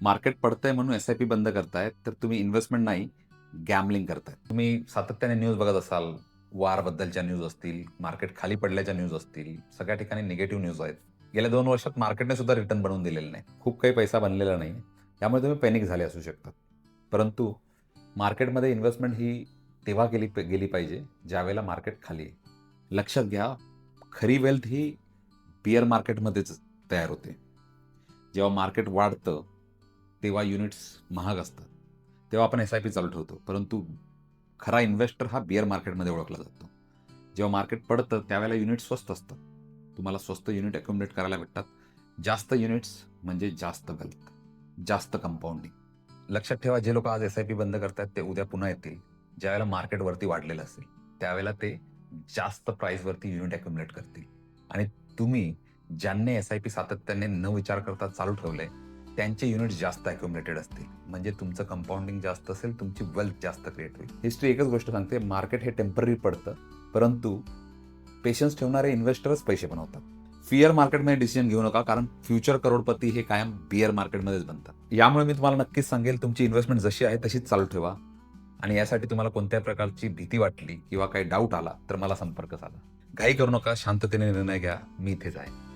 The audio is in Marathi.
मार्केट पडतंय म्हणून एस-आय-पी बंद करताय, तर तुम्ही इन्व्हेस्टमेंट नाही, गॅम्बलिंग करताय. तुम्ही सातत्याने न्यूज बघत असाल, वॉरबद्दलच्या न्यूज असतील, मार्केट खाली पडल्याच्या न्यूज असतील, सगळ्या ठिकाणी निगेटिव्ह न्यूज आहेत. गेल्या 2 वर्षात मार्केटने सुद्धा रिटर्न बनवून दिलेलं नाही. खूप काही पैसा बनलेला नाही. त्यामुळे तुम्ही पॅनिक झाले असू शकतात. परंतु मार्केटमध्ये इन्व्हेस्टमेंट ही तेव्हा गेली पाहिजे, ज्यावेळेला मार्केट खाली आहे. लक्षात घ्या, खरी वेल्थ ही बिअर मार्केटमध्येच तयार होते. जेव्हा मार्केट वाढतं, तेव्हा युनिट्स महाग असतात. तेव्हा आपण एस-आय-पी चालू ठेवतो. परंतु खरा इन्व्हेस्टर हा बिअर मार्केटमध्ये ओळखला जातो. जेव्हा मार्केट पडतं, त्यावेळेला युनिट स्वस्त असतात. तुम्हाला स्वस्त युनिट अक्युमुलेट करायला भेटतात. जास्त युनिट्स म्हणजे जास्त वेल्थ, जास्त कंपाऊंडिंग. लक्षात ठेवा, जे लोक आज एस-आय-पी बंद करतात, ते उद्या पुन्हा येतील. ज्यावेळेला मार्केट वरती वाढलेलं असेल, त्यावेळेला ते जास्त प्राईसवरती युनिट अक्युमुलेट करतील. आणि तुम्ही ज्यांनी एस-आय-पी सातत्याने न विचार करता चालू ठेवलंय, त्यांचे युनिट्स जास्त अक्युमुलेटेड असतील. म्हणजे तुमचं कंपाऊंडिंग जास्त असेल, तुमची वेल्थ जास्त क्रिएट होईल. हिस्ट्री एकच गोष्ट सांगते, मार्केट हे टेम्पररी पडतं, परंतु पेशन्स ठेवणारे इन्व्हेस्टरच पैसे बनवतात. फिअर मार्केटमध्ये डिसिजन घेऊ नका, कारण फ्युचर करोडपती हे कायम बिअर मार्केटमध्येच बनतात. यामुळे मी तुम्हाला नक्कीच सांगेल, तुमची इन्व्हेस्टमेंट जशी आहे तशीच चालू ठेवा. आणि यासाठी तुम्हाला कोणत्याही प्रकारची भीती वाटली किंवा काही डाऊट आला, तर मला संपर्क साधा. घाई करू नका, शांततेने निर्णय घ्या. मी इथेच आहे.